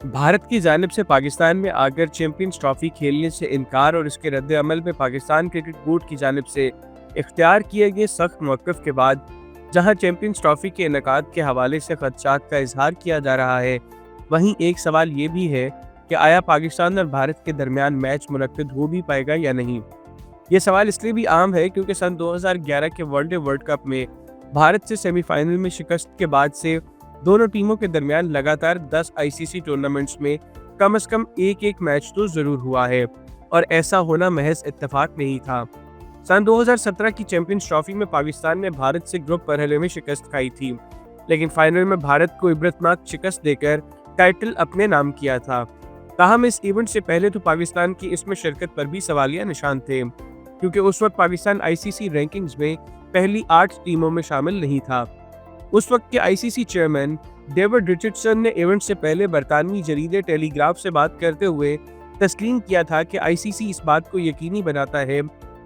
भारत की जानिब से पाकिस्तान में आकर चैंपियंस ट्रॉफी खेलने से इनकार और इसके रद्द अमल में पाकिस्तान क्रिकेट बोर्ड की जानिब से इख्तियार किए गए सख्त मौक़िफ़ के बाद जहां चैंपियंस ट्रॉफी के इनेकाद के हवाले से खदशात का इजहार किया जा रहा है, वहीं एक सवाल ये भी है कि आया पाकिस्तान और भारत के दरमियान मैच मुनक्किद हो भी पाएगा या नहीं। ये सवाल इसलिए भी आम है क्योंकि सन 2011 के वनडे वर्ल्ड कप में भारत से सेमीफाइनल में शिकस्त के बाद से दोनों टीमों के दरमियान लगातार 10 आईसीसी टूर्नामेंट्स में कम से कम एक मैच तो जरूर हुआ है और ऐसा होना महज इत्तेफाक नहीं था। सन 2017 की चैंपियंस ट्रॉफी में पाकिस्तान ने भारत से ग्रुप मरहले में शिकस्त खाई थी, लेकिन फाइनल में भारत को इबरतनाक शिकस्त देकर टाइटल अपने नाम किया था। ताहम इस इवेंट से पहले तो पाकिस्तान की इसमें शिरकत पर भी सवालिया निशान थे, क्योंकि उस वक्त पाकिस्तान आईसीसी रैंकिंग्स में पहली 8 टीमों में शामिल नहीं था। उस वक्त के आईसीसी चेयरमैन डेविड रिचर्डसन ने इवेंट से पहले बरतानवी जरीदे टेलीग्राफ से बात करते हुए तस्लीम किया था कि आईसीसी इस बात को यकीनी बनाता है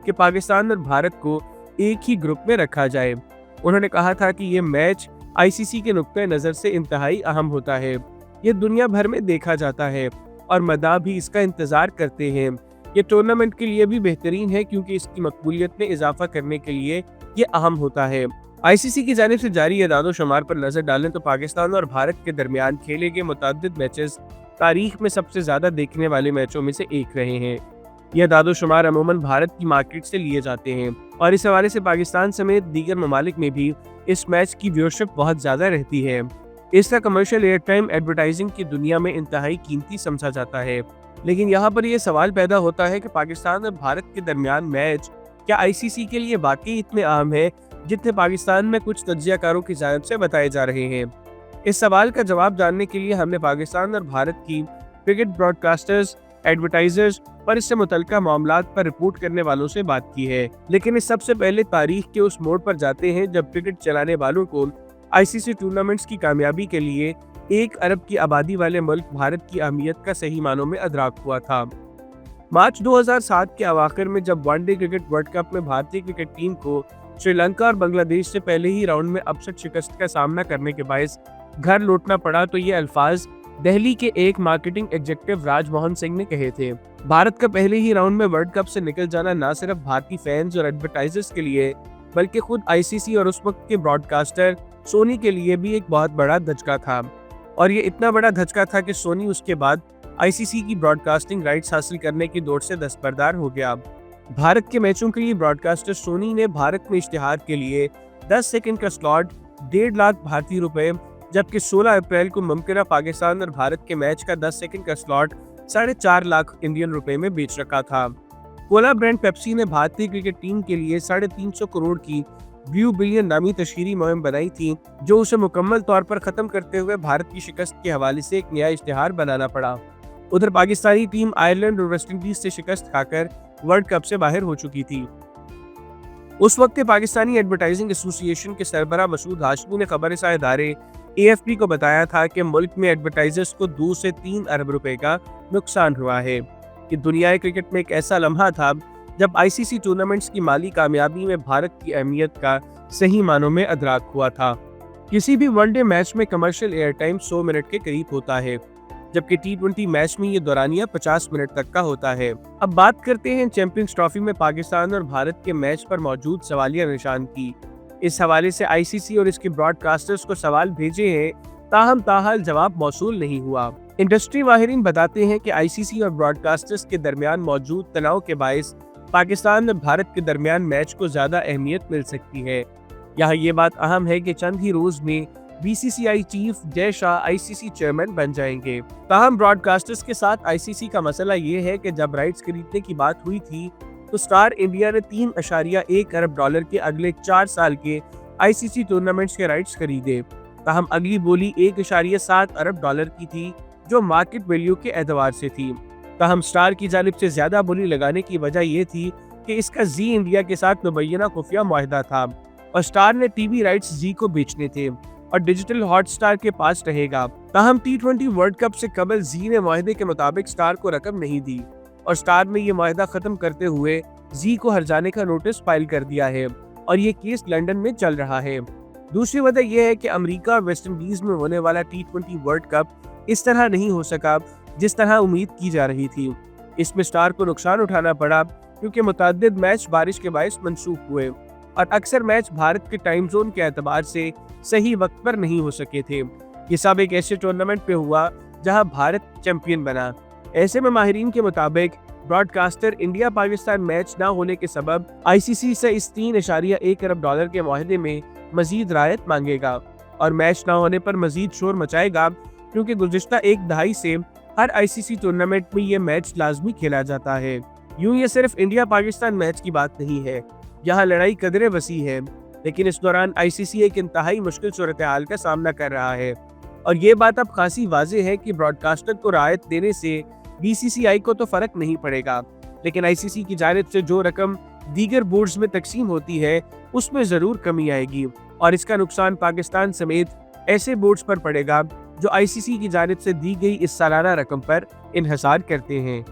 कि पाकिस्तान और भारत को एक ही ग्रुप में रखा जाए। उन्होंने कहा था कि ये मैच आईसीसी के नुक्ते नज़र से इंतहाई अहम होता है, ये दुनिया भर में देखा जाता है और मदा भी इसका इंतज़ार करते हैं। ये टूर्नामेंट के लिए भी बेहतरीन है क्योंकि इसकी मकबूलियत में इजाफा करने के लिए ये अहम होता है। आईसीसी की जानिब से जारी एदाद-ओ-शुमार पर नजर डालें तो पाकिस्तान और भारत के दरमियान खेले गए मुतअद्दिद मैचेस तारीख में सबसे ज्यादा देखने वाले मैचों में से एक रहे हैं। ये एदाद-ओ-शुमार अमूमन भारत की मार्केट से लिए जाते हैं और इस हवाले से पाकिस्तान समेत दीगर ममालिक में भी इस मैच की व्यूअरशिप बहुत ज्यादा रहती है। इसका कमर्शियल एयर टाइम एडवर्टाइजिंग की दुनिया में इंतहाई कीमती समझा जाता है। लेकिन यहाँ पर यह सवाल पैदा होता है कि पाकिस्तान और भारत के दरमियान मैच क्या आईसीसी के लिए वाकई इतने अहम है जितने पाकिस्तान में कुछ तज्जियाकारों की जानिब से बताए जा रहे हैं। इस सवाल का जवाब जानने के लिए हमने पाकिस्तान और भारत की क्रिकेट ब्रॉडकास्टर्स, एडवर्टाइजर्स और इससे मुतल्लिका मामलात पर रिपोर्ट करने वालों से बात की है। लेकिन इस सबसे पहले तारीख के उस मोड़ पर जाते हैं जब क्रिकेट चलाने वालों को आईसीसी टूर्नामेंट्स की कामयाबी के लिए 1 अरब की आबादी वाले मुल्क भारत की अहमियत का सही मानों में अदराक हुआ था। मार्च 2007 के अवाखिर में जब वनडे क्रिकेट वर्ल्ड कप में भारतीय क्रिकेट टीम को श्रीलंका और बांग्लादेश से पहले ही राउंड में अपसेट शिकस्त का सामना करने के बायस घर लौटना पड़ा तो ये अल्फाज दिल्ली के एक मार्केटिंग एग्जीक्यूटिव राजमोहन सिंह ने कहे थे। भारत का पहले ही राउंड में वर्ल्ड कप से निकल जाना न सिर्फ भारतीय फैंस और एडवर्टाइजर्स के लिए बल्कि खुद आईसीसी और उस वक्त के ब्रॉडकास्टर सोनी के लिए भी एक बहुत बड़ा धचका था। और ये इतना बड़ा धचका था कि सोनी उसके बाद आईसीसी की ब्रॉडकास्टिंग राइट्स हासिल करने की दौड़ से दस्तबरदार हो गया। भारत के मैचों के लिए ब्रॉडकास्टर सोनी ने भारत में इश्तिहार के लिए 10 सेकंड का स्लॉट 1.5 लाख भारतीय रुपए, जबकि 16 अप्रैल को मुमकिन पाकिस्तान और भारत के मैच का 10 सेकंड का स्लॉट 4.5 लाख इंडियन रुपए में बेच रखा था। कोला ब्रांड पेप्सी ने भारतीय क्रिकेट टीम के लिए 350 करोड़ की ब्लू बिलियन नामी तशहीरी मुहिम बनाई थी, जो उसे मुकम्मल तौर पर खत्म करते हुए भारत की शिकस्त के हवाले से एक नया इश्तिहार बनाना पड़ा। उधर पाकिस्तानी टीम आयरलैंड और वेस्ट इंडीज से शिकस्त खाकर वर्ल्ड कप से बाहर हो चुकी थी। उस वक्त पाकिस्तानी एडवर्टाइजिंग एसोसिएशन के सरबराह मसूद हाशमी ने खबरसां इदारे एएफपी को बताया था कि मुल्क में एडवर्टाइजर्स को 2 से 3 अरब रुपए का नुकसान हुआ है। कि दुनियाई क्रिकेट में एक ऐसा लम्हा था जब आईसीसी टूर्नामेंट्स की माली कामयाबी में भारत की अहमियत का सही मानों में अदराक हुआ था। किसी भी वनडे मैच में कमर्शियल एयर टाइम 100 मिनट के करीब होता है, जबकि टी20 मैच में ये दौरानिया 50 मिनट तक का होता है। अब बात करते हैं चैंपियंस ट्रॉफी में पाकिस्तान और भारत के मैच पर मौजूद सवालिया निशान की। इस हवाले से आईसीसी और इसके ब्रॉडकास्टर्स को सवाल भेजे हैं, ताहम ताहाल जवाब मौसूल नहीं हुआ। इंडस्ट्री माहिरीन बताते हैं कि आईसीसी और ब्रॉडकास्टर्स के दरमियान मौजूद तनाव के बायस पाकिस्तान और भारत के दरमियान मैच को ज्यादा अहमियत मिल सकती है। यहाँ ये बात अहम है कि चंद ही रोज में BCCI chief Jay Shah ICC chairman बन जाएंगे। ताहम ब्रॉडकास्टर्स के साथ आईसीसी का मसला ये है कि जब राइट्स खरीदने की बात हुई थी तो स्टार इंडिया ने 3.1 अरब डॉलर के अगले 4 साल के आईसीसी टूर्नामेंट्स के राइट्स खरीदे। ताहम अगली बोली 1.7 अरब डॉलर की थी, जो मार्केट वैल्यू के एतबार से थी। ताहम स्टार की जानिब से ज्यादा बोली लगाने की वजह यह थी कि इसका जी इंडिया के साथ मुबैना खुफिया मुआहदा था और स्टार ने टीवी राइट्स जी को बेचने थे और डिजिटल हॉटस्टार के पास रहेगा। ताहम टी20 वर्ल्ड कप से कबल जी ने मुआहदे के मुताबिक स्टार को रकम नहीं दी और स्टार ने ये मुआहदा खत्म करते हुए जी को हर्जाने का नोटिस फाइल कर दिया है और ये केस लंदन में चल रहा है। दूसरी वजह यह है कि अमेरिका और वेस्ट इंडीज में होने वाला टी20 वर्ल्ड कप इस तरह नहीं हो सका जिस तरह उम्मीद की जा रही थी। इसमें स्टार को नुकसान उठाना पड़ा क्योंकि मुतअद्दिद मैच बारिश के बायस मंसूख हुए और अक्सर मैच भारत के टाइम जोन के एतबार से सही वक्त पर नहीं हो सके थे। ये सब एक ऐसे टूर्नामेंट पे हुआ जहां भारत चैंपियन बना। ऐसे में माहिरीन के मुताबिक ब्रॉडकास्टर इंडिया पाकिस्तान मैच ना होने के सबब आईसीसी से इस $3.1 अरब के मुआहदे में मजीद रायत मांगेगा और मैच ना होने पर मजीद शोर मचाएगा, क्योंकि गुज़िश्ता एक दहाई से हर आईसीसी टूर्नामेंट में ये मैच लाजमी खेला जाता है। यूं ये सिर्फ इंडिया पाकिस्तान मैच की बात नहीं है, यहाँ लड़ाई कदरे वसी है, लेकिन इस दौरान आईसीसी एक इंतहाई मुश्किल सूरत हाल का सामना कर रहा है और ये बात अब खासी वाज़ेह है कि ब्रॉडकास्टर को रायत देने से बीसीसीआई को तो फर्क नहीं पड़ेगा, लेकिन आईसीसी की जानिब से जो रकम दीगर बोर्ड्स में तकसीम होती है उसमें ज़रूर कमी आएगी और इसका नुकसान पाकिस्तान समेत ऐसे बोर्ड्स पर पड़ेगा जो आईसीसी की जानिब से दी गई इस सालाना रकम पर इन्हिसार करते हैं।